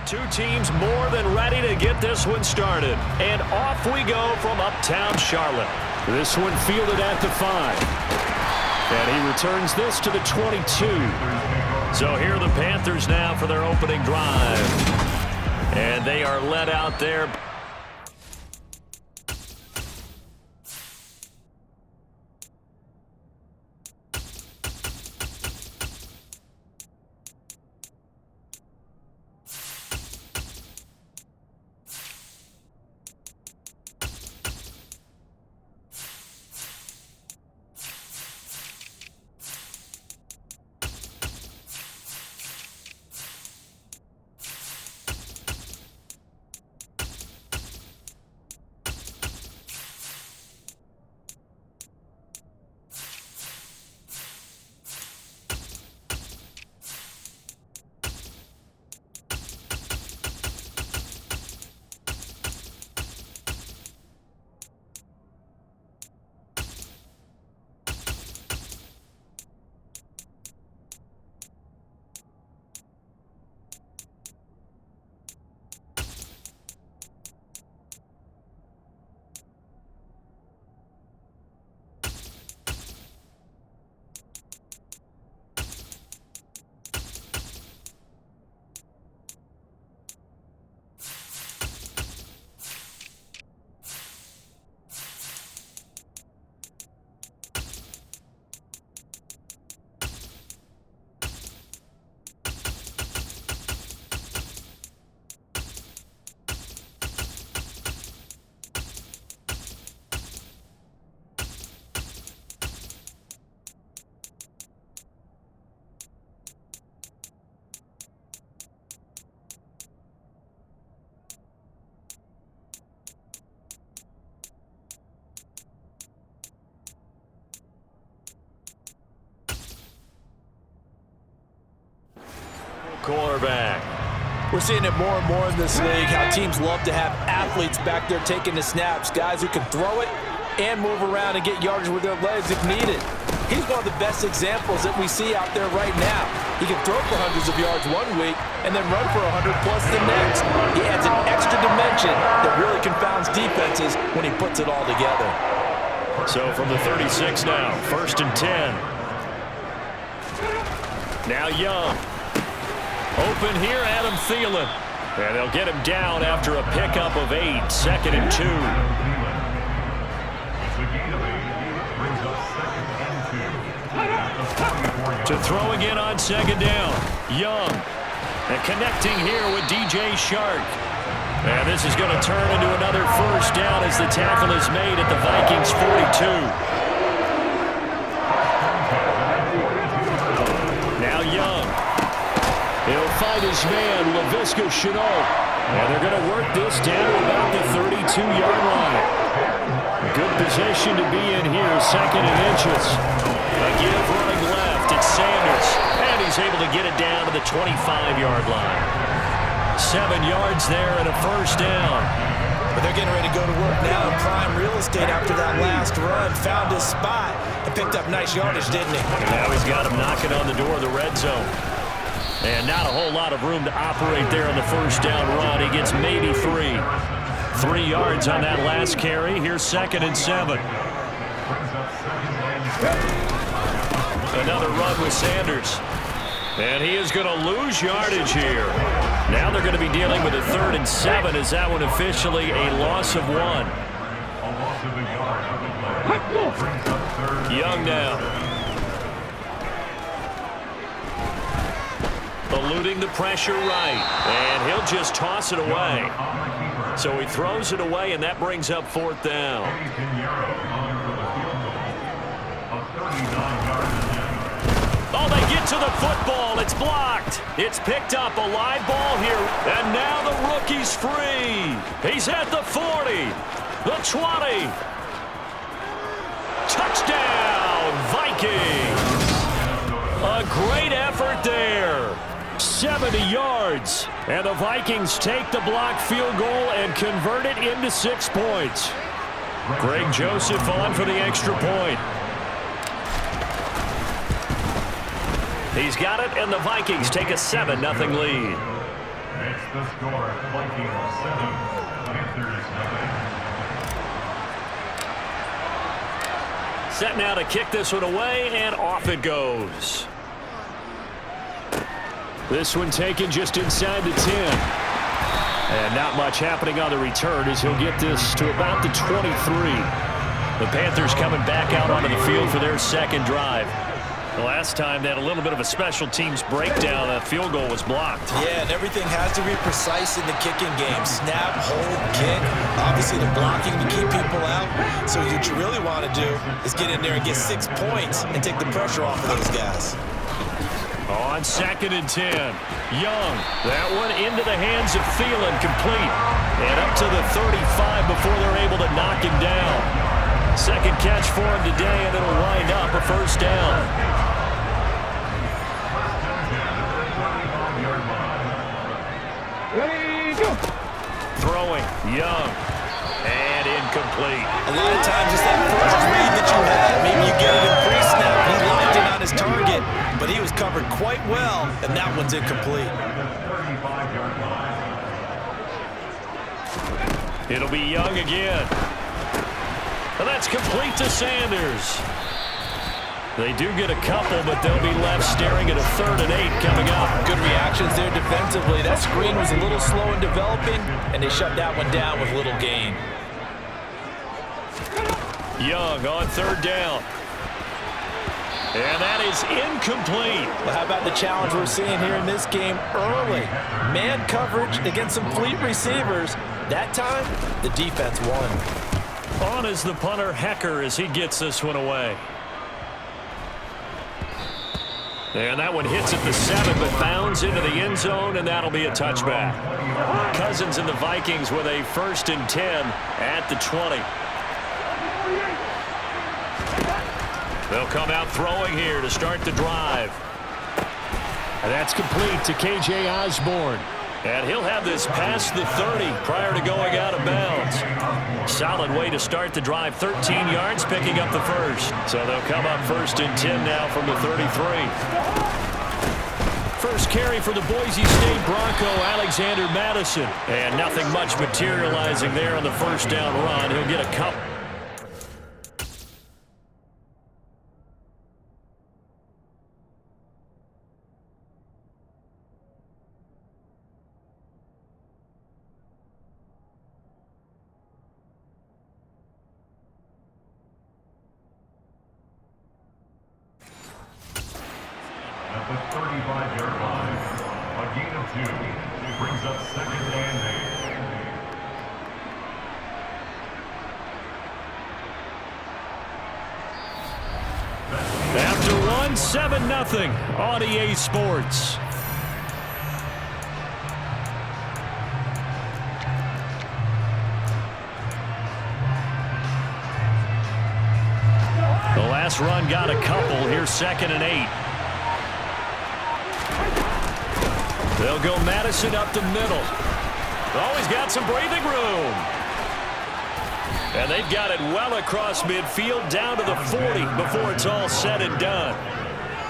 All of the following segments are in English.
Two teams more than ready to get this one started. And off we go from uptown Charlotte. This one fielded at the 5. And he returns this to the 22. So here are the Panthers now for their opening drive. And they are led out there. Quarterback. We're seeing it more and more in this league, how teams love to have athletes back there taking the snaps, guys who can throw it and move around and get yardage with their legs if needed. He's one of the best examples that we see out there right now. He can throw for hundreds of yards one week and then run for 100 plus the next. He adds an extra dimension that really confounds defenses when he puts it all together. So from the 36 now, 1st and 10. Now Young. Open here, Adam Thielen. And they'll get him down after a pickup of 8, 2nd and 2. To throw again on 2nd down. Young. And connecting here with DJ Shark. And this is going to turn into another 1st down as the tackle is made at the Vikings 42. Now Young. He'll find his man, Laviska Shenault. And they're going to work this down to about the 32-yard line. Good position to be in here, 2nd and inches. A give running left, it's Sanders. And he's able to get it down to the 25-yard line. 7 yards there and a 1st down. But they're getting ready to go to work now in prime real estate after that last run. Found his spot and picked up nice yardage, didn't he? Now he's got him knocking on the door of the red zone. And not a whole lot of room to operate there on the 1st down run. He gets maybe 3. 3 yards on that last carry. Here's 2nd and 7. Another run with Sanders. And he is going to lose yardage here. Now they're going to be dealing with a 3rd and 7. Is that one officially a loss of 1? Young now. Eluding the pressure right. And he'll just toss it away. So he throws it away, and that brings up 4th down. Oh, they get to the football. It's blocked. It's picked up. A live ball here. And now the rookie's free. He's at the 40. The 20. Touchdown, Vikings. A great effort there. 70 yards. And the Vikings take the blocked field goal and convert it into 6 points. Greg Joseph on for the extra point. He's got it, and the Vikings take a 7-0 lead. It's the score. Vikings 7, Panthers 9. Set now to kick this one away, and off it goes. This one taken just inside the 10. And not much happening on the return as he'll get this to about the 23. The Panthers coming back out onto the field for their second drive. The last time they had a little bit of a special teams breakdown. That field goal was blocked. Yeah, and everything has to be precise in the kicking game. Snap, hold, kick. Obviously, the blocking to keep people out. So what you really want to do is get in there and get 6 points and take the pressure off of those guys. On 2nd and 10. Young. That one into the hands of Thielen, complete. And up to the 35 before they're able to knock him down. Second catch for him today, and it'll wind up a first down. Throwing, Young, and incomplete. A lot of times it's that first read that you had. Maybe you get it in pre-snap. He locked in on his target, but he was covered quite well, and that one's incomplete. It'll be Young again. And that's complete to Sanders. They do get a couple, but they'll be left staring at a 3rd and 8 coming up. Good reactions there defensively. That screen was a little slow in developing, and they shut that one down with little gain. Young on 3rd down. And that is incomplete. Well, how about the challenge we're seeing here in this game early? Man coverage against some fleet receivers. That time, the defense won. On is the punter, Hecker, as he gets this one away. And that one hits at the 7, but bounds into the end zone, and that'll be a touchback. Cousins and the Vikings with a 1st and 10 at the 20. They'll come out throwing here to start the drive. And that's complete to K.J. Osborne. And he'll have this past the 30 prior to going out of bounds. Solid way to start the drive. 13 yards, picking up the first. So they'll come up 1st and 10 now from the 33. First carry for the Boise State Bronco, Alexander Madison. And nothing much materializing there on the first down run. He'll get a couple. At the 35-yard line, a gain of 2 brings up 2nd and 8. After one, 7-0 on EA Sports. The last run got a couple. Here's 2nd and 8. They'll go Madison up the middle. Oh, he's got some breathing room. And they've got it well across midfield down to the 40 before it's all said and done.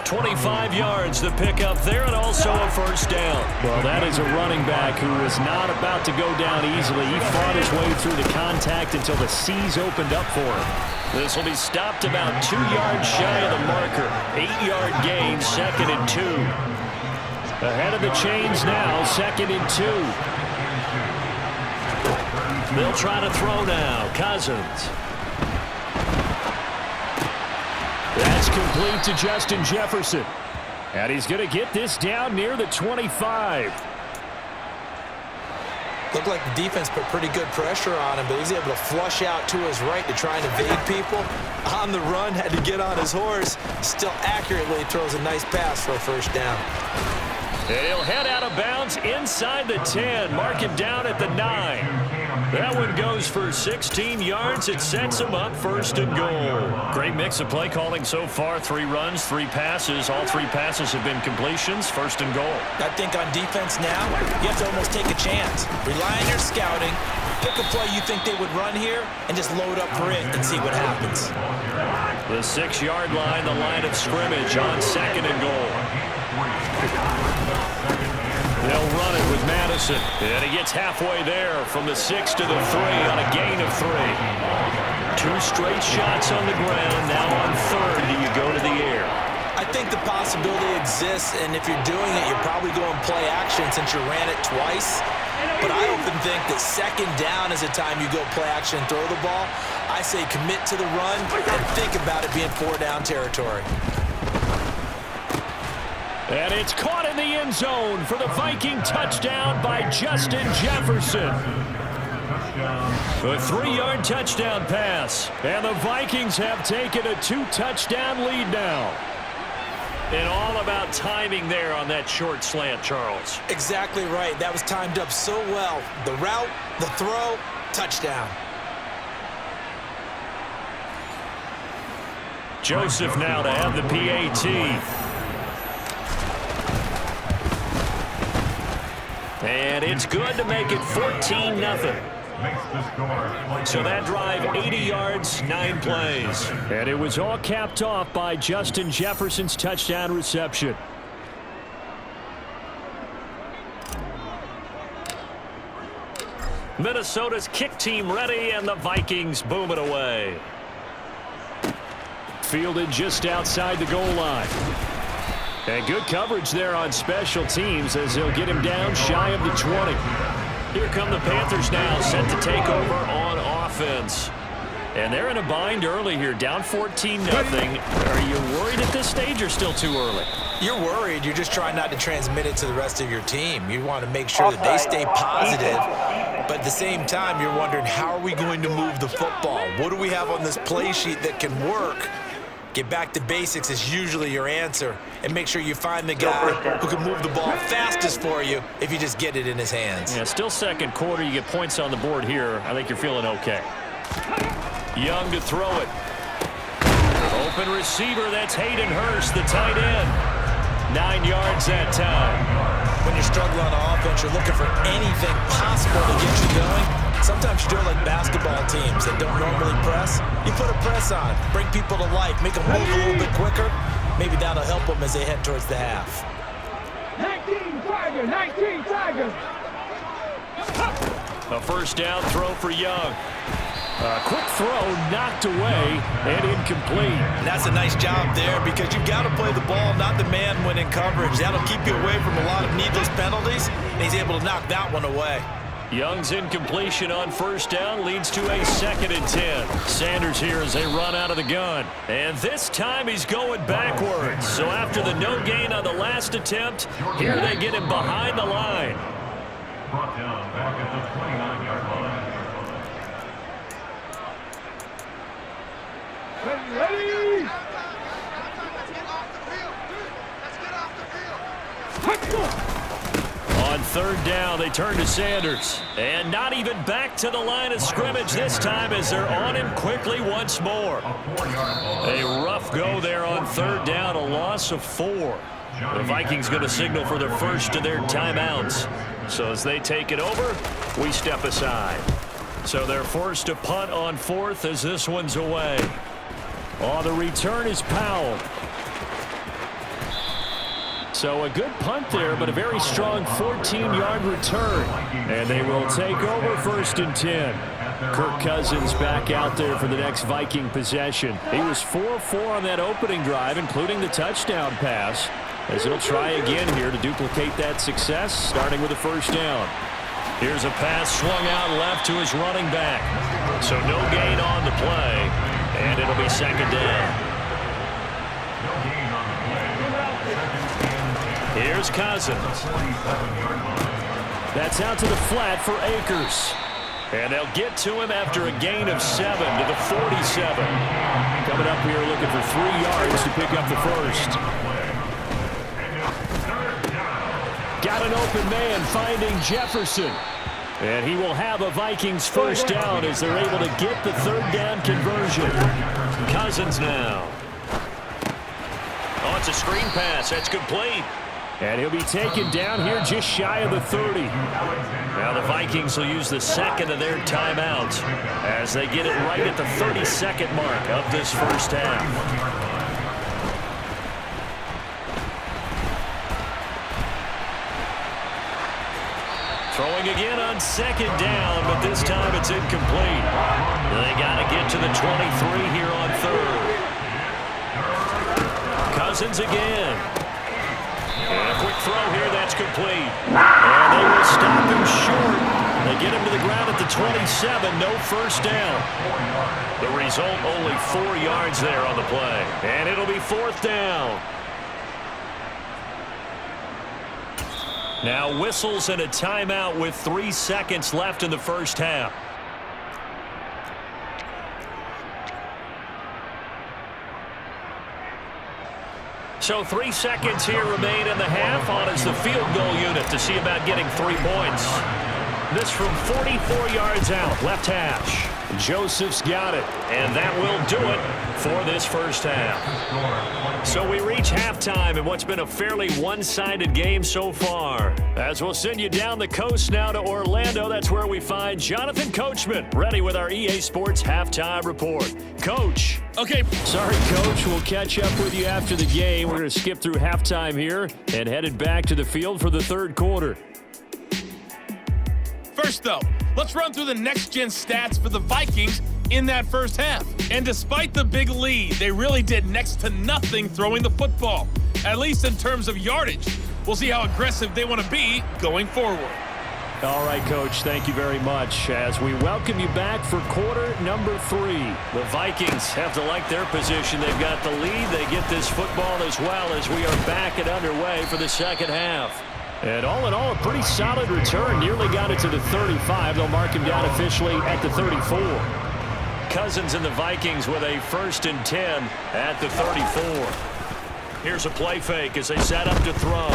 25 yards to pick up there, and also a first down. Well, that is a running back who is not about to go down easily. He fought his way through the contact until the seas opened up for him. This will be stopped about 2 yards shy of the marker. 8-yard gain, 2nd and 2. Ahead of the chains now, 2nd and 2. They'll try to throw now. Cousins. That's complete to Justin Jefferson. And he's going to get this down near the 25. Looked like the defense put pretty good pressure on him, but he's able to flush out to his right to try and evade people. On the run, had to get on his horse. Still accurately throws a nice pass for a first down. And he'll head out of bounds inside the 10. Mark him down at the 9. That one goes for 16 yards. It sets him up 1st and goal. Great mix of play calling so far. 3 runs, 3 passes. All 3 passes have been completions. 1st and goal. I think on defense now, you have to almost take a chance. Rely on your scouting. Pick a play you think they would run here and just load up for it and see what happens. The 6-yard line, the line of scrimmage on 2nd and goal. They'll run it with Madison. And he gets halfway there from the 6 to the 3 on a gain of 3. 2 straight shots on the ground. Now on third, do you go to the air? I think the possibility exists, and if you're doing it, you're probably going play action since you ran it twice. But I often think that second down is a time you go play action and throw the ball. I say commit to the run and think about it being 4-down territory. And it's caught in the end zone for the Viking touchdown by Justin Jefferson. A 3-yard touchdown pass. And the Vikings have taken a 2-touchdown lead now. And all about timing there on that short slant, Charles. Exactly right. That was timed up so well. The route, the throw, touchdown. Joseph now to have the PAT. And it's good to make it 14-0. So that drive, 80 yards, 9 plays. And it was all capped off by Justin Jefferson's touchdown reception. Minnesota's kick team ready, and the Vikings boom it away. Fielded just outside the goal line. And good coverage there on special teams as they'll get him down shy of the 20. Here come the Panthers now, set to take over on offense. And they're in a bind early here, down 14-0. Are you worried at this stage or still too early? You're worried. You're just trying not to transmit it to the rest of your team. You want to make sure that they stay positive. But at the same time, you're wondering, how are we going to move the football? What do we have on this play sheet that can work? Get back to basics is usually your answer. And make sure you find the guy who can move the ball fastest for you if you just get it in his hands. Yeah, still second quarter. You get points on the board here. I think you're feeling okay. Young to throw it. Open receiver, that's Hayden Hurst, the tight end. 9 yards that time. When you're struggling on offense, you're looking for anything possible to get you going. Sometimes you do it like basketball teams that don't normally press. You put a press on, bring people to life, make them move a little bit quicker. Maybe that'll help them as they head towards the half. 19 Tigers. A first down throw for Young. A quick throw knocked away and incomplete. And that's a nice job there because you've got to play the ball, not the man when in coverage. That'll keep you away from a lot of needless penalties, and he's able to knock that one away. Young's incompletion on first down leads to a 2nd and 10. Sanders here as they run out of the gun. And this time he's going backwards. So after the no gain on the last attempt, here they get him behind the line. Brought down back at the 29-yard line. Ready. On third down, they turn to Sanders. And not even back to the line of scrimmage this time as they're on him quickly once more. A rough go there on third down, a loss of 4. The Vikings going to signal for their first of their timeouts. So as they take it over, we step aside. So they're forced to punt on 4th as this one's away. Oh, the return is Powell. So a good punt there, but a very strong 14-yard return. And they will take over 1st and 10. Kirk Cousins back out there for the next Viking possession. He was 4-4 on that opening drive, including the touchdown pass, as he'll try again here to duplicate that success, starting with a first down. Here's a pass swung out left to his running back. So no gain on the play, and it'll be 2nd down. Here's Cousins. That's out to the flat for Akers. And they'll get to him after a gain of 7 to the 47. Coming up here looking for 3 yards to pick up the first. Got an open man finding Jefferson. And he will have a Vikings first down as they're able to get the third down conversion. Cousins now. Oh, it's a screen pass. That's complete. And he'll be taken down here just shy of the 30. Now the Vikings will use the second of their timeouts as they get it right at the 32nd mark of this first half. Throwing again on second down, but this time it's incomplete. They got to get to the 23 here on third. Cousins again. And a quick throw here, that's complete. And they will stop him short. They get him to the ground at the 27, no first down. The result, only 4 yards there on the play. And it'll be fourth down. Now whistles and a timeout with 3 seconds left in the first half. So 3 seconds here remain in the half. On is the field goal unit to see about getting 3 points. This from 44 yards out, left hash. Joseph's got it, and that will do it for this first half. So we reach halftime in what's been a fairly one-sided game so far. As we'll send you down the coast now to Orlando, that's where we find Jonathan Coachman, ready with our EA Sports Halftime Report. Coach. Okay. Sorry, Coach. We'll catch up with you after the game. We're going to skip through halftime here and headed back to the field for the third quarter. First, though, let's run through the next-gen stats for the Vikings in that first half. And despite the big lead, they really did next to nothing throwing the football, at least in terms of yardage. We'll see how aggressive they want to be going forward. All right, Coach, thank you very much. As we welcome you back for quarter number 3. The Vikings have to like their position. They've got the lead. They get this football as well as we are back and underway for the second half. And all in all, a pretty solid return. Nearly got it to the 35. They'll mark him down officially at the 34. Cousins and the Vikings with a 1st and 10 at the 34. Here's a play fake as they set up to throw.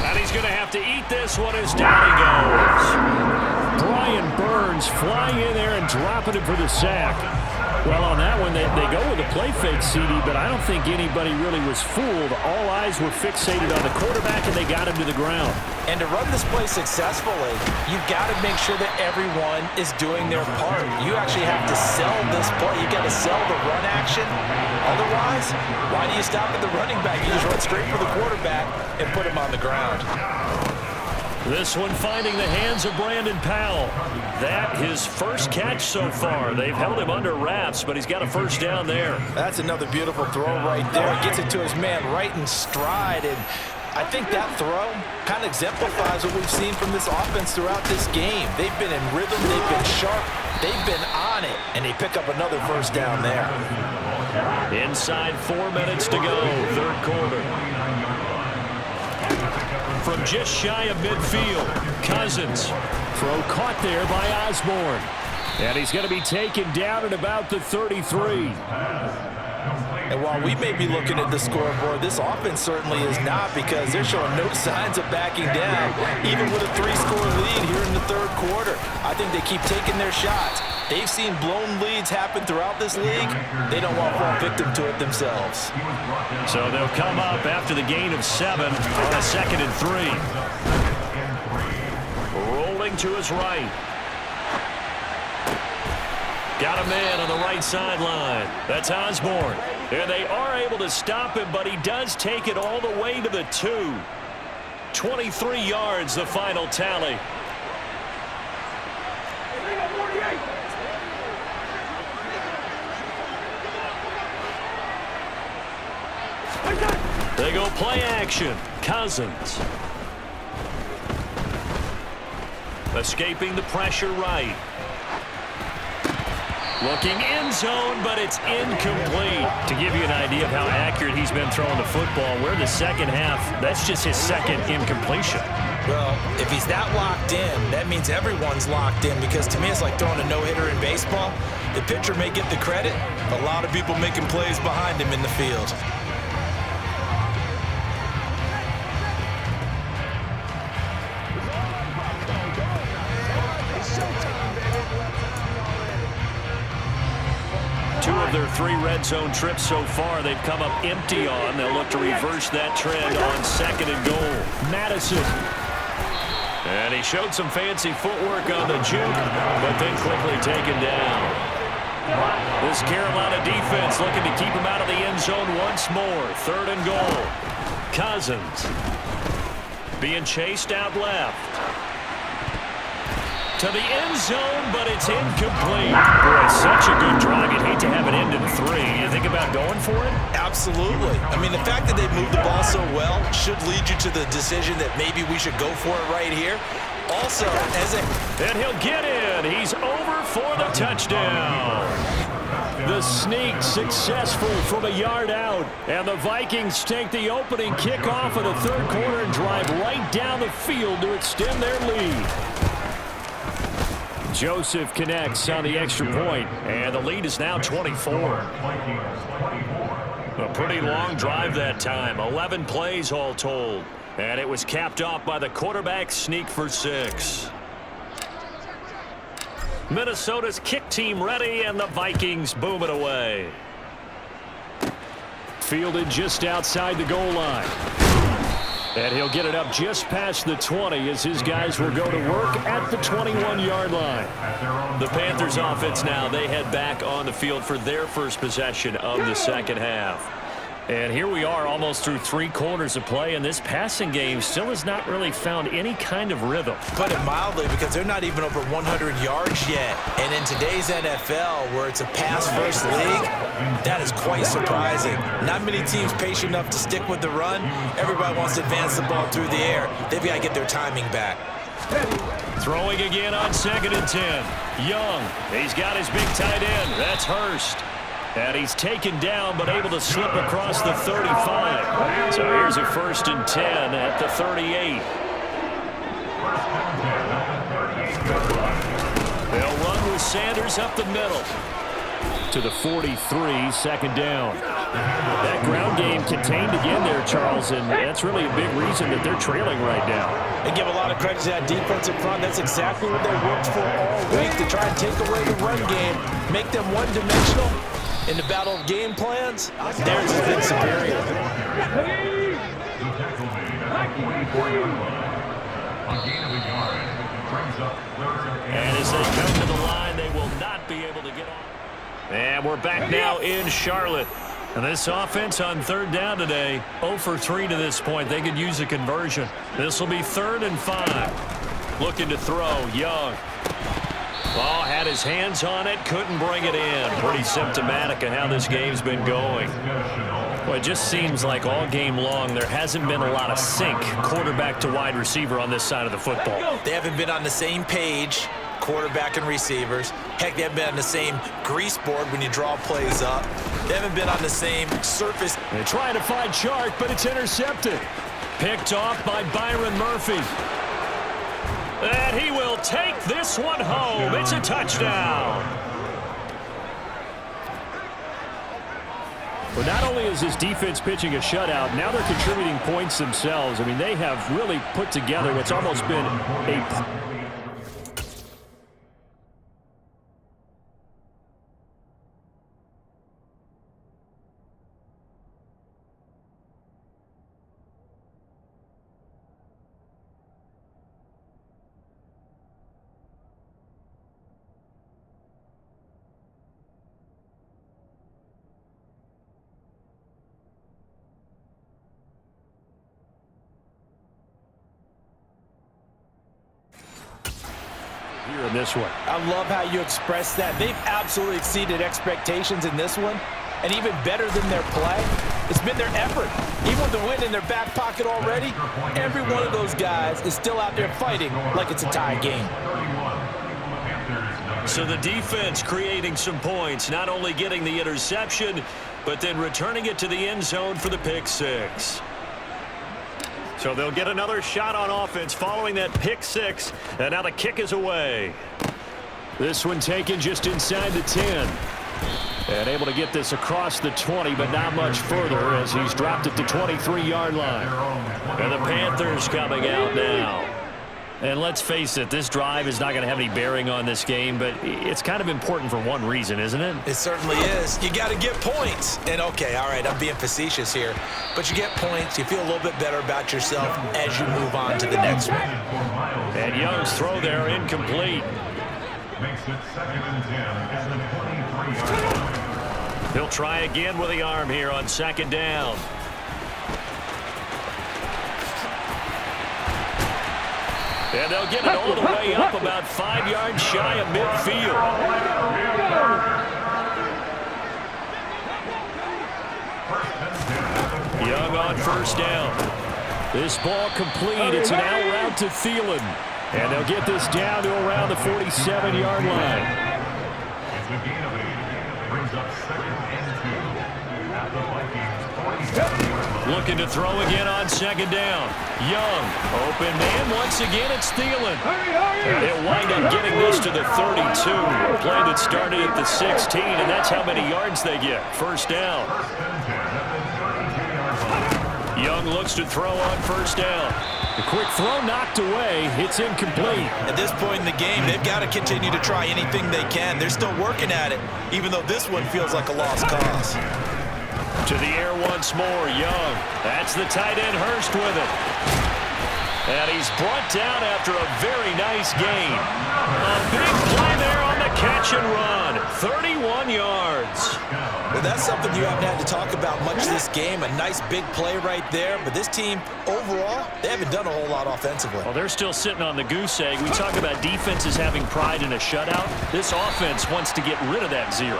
And he's going to have to eat this one as down he goes. Brian Burns flying in there and dropping him for the sack. Well, on that one, they go with a play fake, CD, but I don't think anybody really was fooled. All eyes were fixated on the quarterback, and they got him to the ground. And to run this play successfully, you've got to make sure that everyone is doing their part. You actually have to sell this play. You've got to sell the run action. Otherwise, why do you stop at the running back? You just run straight for the quarterback and put him on the ground. This one finding the hands of Brandon Powell. That his first catch so far. They've held him under wraps, but he's got a first down there. That's another beautiful throw right there. Gets it to his man right in stride. And I think that throw kind of exemplifies what we've seen from this offense throughout this game. They've been in rhythm. They've been sharp. They've been on it. And they pick up another first down there. Inside 4 minutes to go, third quarter. From just shy of midfield, Cousins. Throw caught there by Osborne. And he's going to be taken down at about the 33. And while we may be looking at the scoreboard, this offense certainly is not, because they're showing no signs of backing down, even with a 3-score lead here in the third quarter. I think they keep taking their shots. They've seen blown leads happen throughout this league. They don't want to fall victim to it themselves. So they'll come up after the gain of 7 on a 2nd and 3. Rolling to his right. Got a man on the right sideline. That's Osborne. And they are able to stop him, but he does take it all the way to the 2. 23 yards, the final tally. They go play action. Cousins. Escaping the pressure right. Looking end zone, but it's incomplete. To give you an idea of how accurate he's been throwing the football, we're in the second half. That's just his second incompletion. Well, if he's that locked in, that means everyone's locked in, because to me it's like throwing a no-hitter in baseball. The pitcher may get the credit. A lot of people making plays behind him in the field. Their 3 red zone trips so far, they've come up empty on. They'll look to reverse that trend on 2nd and goal. Madison. And he showed some fancy footwork on the juke, but then quickly taken down. This Carolina defense looking to keep him out of the end zone once more. 3rd and goal. Cousins. being chased out left. To the end zone, but it's incomplete. Boy, such a good drive. You'd hate to have it end in 3. You think about going for it? Absolutely. I mean, the fact that they moved the ball so well should lead you to the decision that maybe we should go for it right here. Also, and he'll get in. He's over for the touchdown. The sneak successful from a yard out. And the Vikings take the opening kickoff of the third quarter and drive right down the field to extend their lead. Joseph connects on the extra point, and the lead is now 24. A pretty long drive that time, 11 plays all told. And it was capped off by the quarterback sneak for 6. Minnesota's kick team ready, and the Vikings boom it away. Fielded just outside the goal line. And he'll get it up just past the 20 as his guys will go to work at the 21-yard line. The Panthers offense now, they head back on the field for their first possession of the second half. And here we are almost through 3 quarters of play, and this passing game still has not really found any kind of rhythm. Put it mildly, because they're not even over 100 yards yet. And in today's NFL, where it's a pass-first league, that is quite surprising. Not many teams patient enough to stick with the run. Everybody wants to advance the ball through the air. They've got to get their timing back. Throwing again on 2nd and 10. Young, he's got his big tight end. That's Hurst. And he's taken down, but able to slip across the 35. So here's a 1st and 10 at the 38. They'll run with Sanders up the middle. To the 43, 2nd down. That ground game contained again there, Charles, and that's really a big reason that they're trailing right now. They give a lot of credit to that defensive front. That's exactly what they worked for all week, to try and take away the run game, make them one-dimensional. In the battle of game plans, theirs has been superior. And as they come to the line, they will not be able to get on. And we're back now in Charlotte. And this offense on 3rd down today, 0 for 3 to this point. They could use a conversion. This will be 3rd and 5. Looking to throw, Young. Ball had his hands on it, couldn't bring it in. Pretty symptomatic of how this game's been going. Well, it just seems like all game long there hasn't been a lot of sync quarterback to wide receiver on this side of the football. They haven't been on the same page, quarterback and receivers. Heck, they haven't been on the same grease board when you draw plays up. They haven't been on the same surface. They're trying to find Chark, but it's intercepted. Picked off by Byron Murphy. And he will take this one home. It's a touchdown. But not only is this defense pitching a shutout, now they're contributing points themselves. I mean, they have really put together what's almost been a... here in this one. I love how you express that. They've absolutely exceeded expectations in this one, and even better than their play, it's been their effort. Even with the win in their back pocket already, every one of those guys is still out there fighting like it's a tie game. So the defense creating some points, not only getting the interception, but then returning it to the end zone for the pick six. So they'll get another shot on offense following that pick six, and now the kick is away. This one taken just inside the 10. And able to get this across the 20, but not much further as he's dropped at the 23-yard line. And the Panthers coming out now. And let's face it, this drive is not going to have any bearing on this game, but it's kind of important for one reason, isn't it? It certainly is. You got to get points. And, okay, all right, I'm being facetious here. But you get points, you feel a little bit better about yourself as you move on to the next one. And Young's throw there incomplete. Makes it 2nd and 10 at the 23-yard line. He'll try again with the arm here on 2nd down. And they'll get it all the way up about 5 yards shy of midfield. Young on first down. This ball complete. It's an out route to Thielen. And they'll get this down to around the 47-yard line. It's a gain of 8. Brings up 2nd and 2 at the Vikings 47-yard line. Looking to throw again on 2nd down. Young, open man. Once again, it's Thielen. And he'll wind up getting this to the 32. A play that started at the 16, and that's how many yards they get. First down. Young looks to throw on first down. The quick throw knocked away. It's incomplete. At this point in the game, they've got to continue to try anything they can. They're still working at it, even though this one feels like a lost cause. To the air once more, Young. That's the tight end, Hurst, with it. And he's brought down after a very nice gain. A big play there on the catch and run. 31 yards. Well, that's something you haven't had to talk about much this game. A nice big play right there. But this team, overall, they haven't done a whole lot offensively. Well, they're still sitting on the goose egg. We talk about defenses having pride in a shutout. This offense wants to get rid of that zero.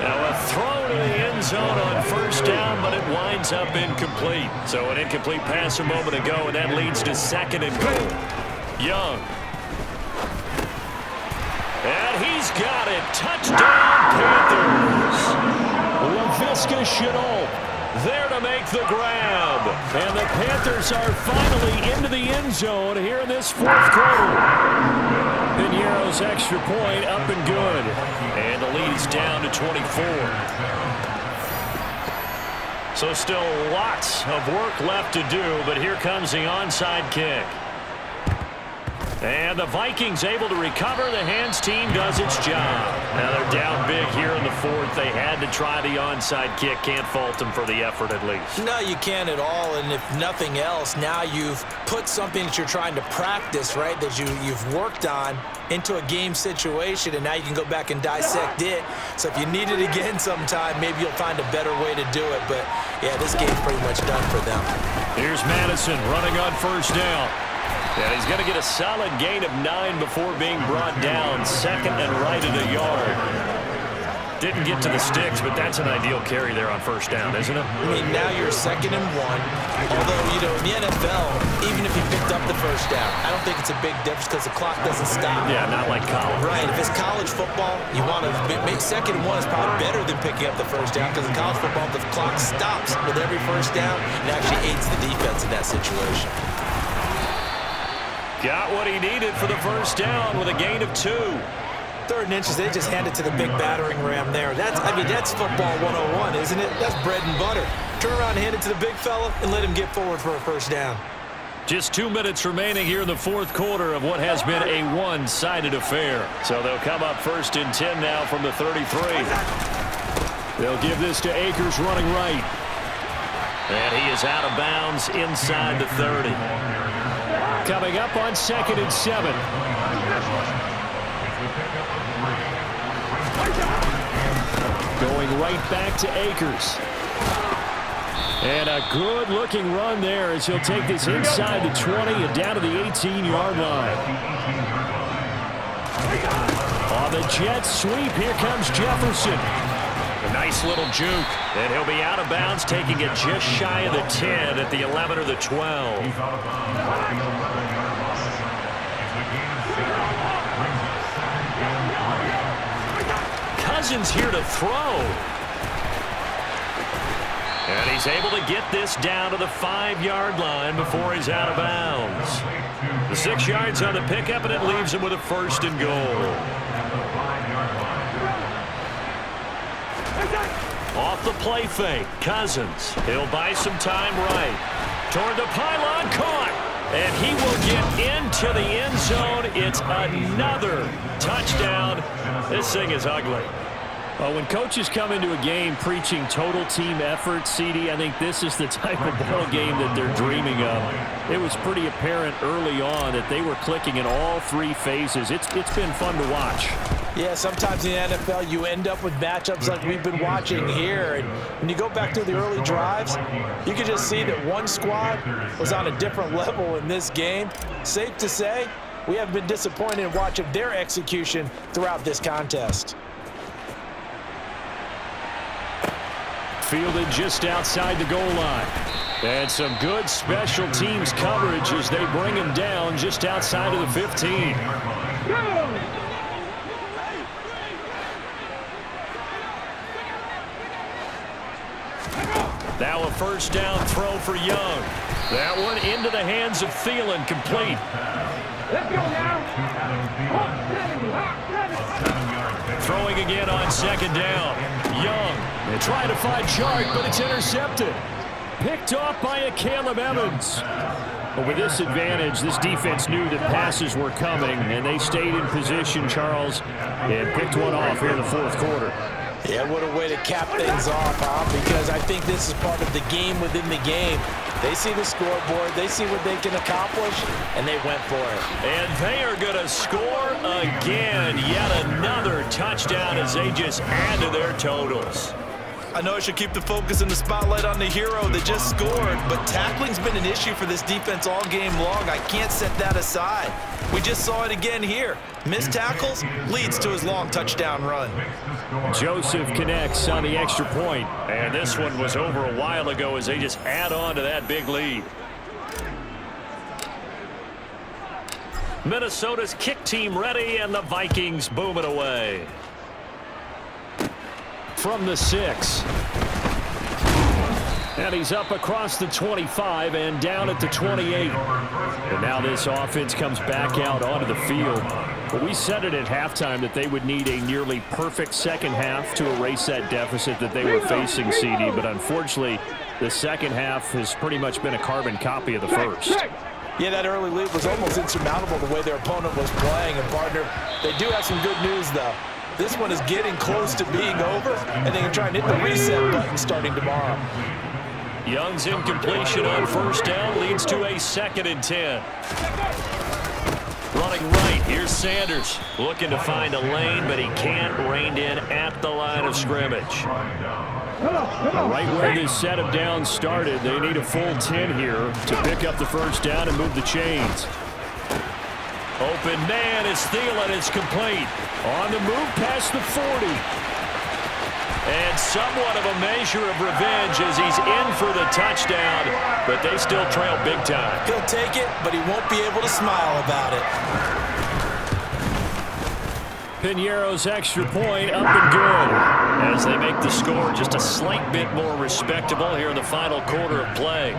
Now a throw to the end zone on first down, but it winds up incomplete. So an incomplete pass a moment ago, and that leads to 2nd and goal. Young. And he's got it. Touchdown, Panthers. Laviska Shenault there to make the grab. And the Panthers are finally into the end zone here in this 4th quarter. Piñeiro's extra point up and good. And the lead is down to 24. So still lots of work left to do, but here comes the onside kick. And the Vikings able to recover. The hands team does its job. Now they're down big here in the 4th. They had to try the onside kick. Can't fault them for the effort at least. No, you can't at all. And if nothing else, now you've put something that you're trying to practice, right, that you've worked on into a game situation, and now you can go back and dissect it. So if you need it again sometime, maybe you'll find a better way to do it. But, yeah, this game's pretty much done for them. Here's Madison running on first down. And he's going to get a solid gain of 9 before being brought down. 2nd and right at a yard. Didn't get to the sticks, but that's an ideal carry there on first down, isn't it? I mean, now you're 2nd and 1. Although, you know, in the NFL, even if you picked up the first down, I don't think it's a big difference because the clock doesn't stop. Yeah, not like college. Right. If it's college football, you want to make 2nd and 1 is probably better than picking up the first down because in college football, the clock stops with every first down and actually aids the defense in that situation. Got what he needed for the first down with a gain of 2. 3rd and inches, they just hand it to the big battering ram there. That's football 101, isn't it? That's bread and butter. Turn around and hand it to the big fella and let him get forward for a first down. Just 2 minutes remaining here in the 4th quarter of what has been a one-sided affair. So they'll come up 1st and 10 now from the 33. They'll give this to Akers running right. And he is out of bounds inside the 30. Coming up on 2nd and 7. Going right back to Akers. And a good-looking run there as he'll take this inside the 20 and down to the 18-yard line. On the jet sweep, here comes Jefferson. A nice little juke, and he'll be out of bounds, taking it just shy of the 10 at the 11 or the 12. Cousins here to throw. And he's able to get this down to the 5-yard line before he's out of bounds. The 6 yards on the pickup, and it leaves him with a 1st and goal. Off the play fake, Cousins. He'll buy some time right. Toward the pylon, caught. And he will get into the end zone. It's another touchdown. This thing is ugly. Well, when coaches come into a game preaching total team effort, CD, I think this is the type of ball game that they're dreaming of. It was pretty apparent early on that they were clicking in all 3 phases. It's been fun to watch. Yeah, sometimes in the NFL you end up with matchups like we've been watching here. And when you go back to the early drives, you can just see that one squad was on a different level in this game. Safe to say, we have been disappointed in watching their execution throughout this contest. Fielded just outside the goal line. And some good special teams coverage as they bring him down just outside of the 15. Now a first down throw for Young. That one into the hands of Thielen, complete. Let's go now. Throwing again on second down. Young, they try to find Chark, but it's intercepted. Picked off by a Caleb Evans. But with this advantage, this defense knew that passes were coming, and they stayed in position, Charles, and picked one off here in the fourth quarter. Yeah, what a way to cap things off, huh? Because I think this is part of the game within the game. They see the scoreboard, they see what they can accomplish, and they went for it. And they are going to score again. Yet another touchdown as they just add to their totals. I know I should keep the focus and the spotlight on the hero that just scored, but tackling's been an issue for this defense all game long. I can't set that aside. We just saw it again here. Missed tackles leads to his long touchdown run. Joseph connects on the extra point. And this one was over a while ago as they just add on to that big lead. Minnesota's kick team ready, and the Vikings boom it away. From the 6. And he's up across the 25 and down at the 28. And now this offense comes back out onto the field. But we said it at halftime that they would need a nearly perfect second half to erase that deficit that they were facing, CD. But unfortunately, the second half has pretty much been a carbon copy of the first. Yeah, that early lead was almost insurmountable the way their opponent was playing. And, partner, they do have some good news, though. This one is getting close to being over, and they can try and hit the reset button starting tomorrow. Young's incompletion on first down leads to a 2nd and 10. Running right, here's Sanders. Looking to find a lane, but he can't, reined in at the line of scrimmage. Right where this set of downs started, they need a full 10 here to pick up the first down and move the chains. Open man is Thielen. It's complete. On the move past the 40. And somewhat of a measure of revenge as he's in for the touchdown, but they still trail big time. He'll take it, but he won't be able to smile about it. Piñeiro's extra point up and good as they make the score just a slight bit more respectable here in the final quarter of play.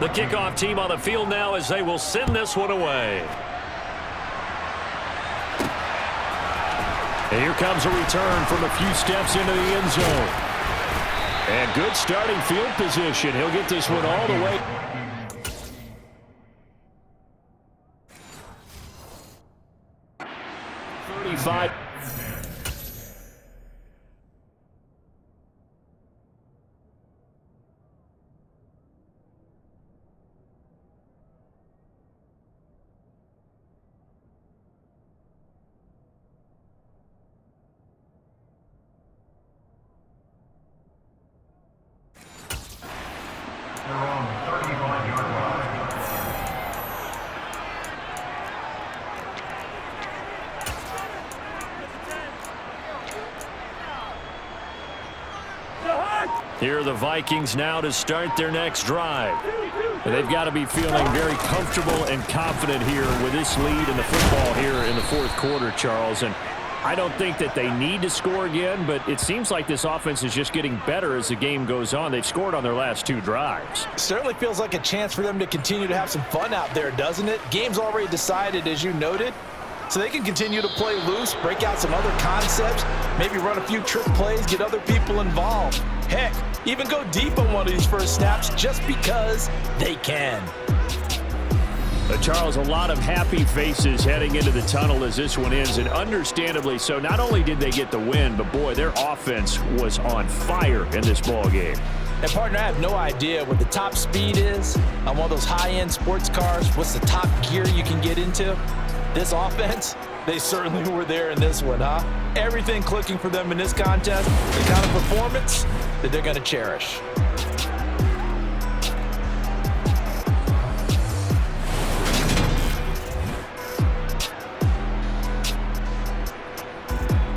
The kickoff team on the field now as they will send this one away. And here comes a return from a few steps into the end zone. And good starting field position. He'll get this one all the way. .35. Here are the Vikings now to start their next drive. They've got to be feeling very comfortable and confident here with this lead in the football here in the fourth quarter, Charles. And I don't think that they need to score again, but it seems like this offense is just getting better as the game goes on. They've scored on their last 2 drives. Certainly feels like a chance for them to continue to have some fun out there, doesn't it? Game's already decided, as you noted. So they can continue to play loose, break out some other concepts, maybe run a few trick plays, get other people involved. Heck, even go deep on one of these first snaps just because they can. Charles, a lot of happy faces heading into the tunnel as this one ends, and understandably so. Not only did they get the win, but boy, their offense was on fire in this ball game. And partner, I have no idea what the top speed is on one of those high-end sports cars. What's the top gear you can get into? This offense, they certainly were there in this one, huh? Everything clicking for them in this contest, the kind of performance that they're going to cherish.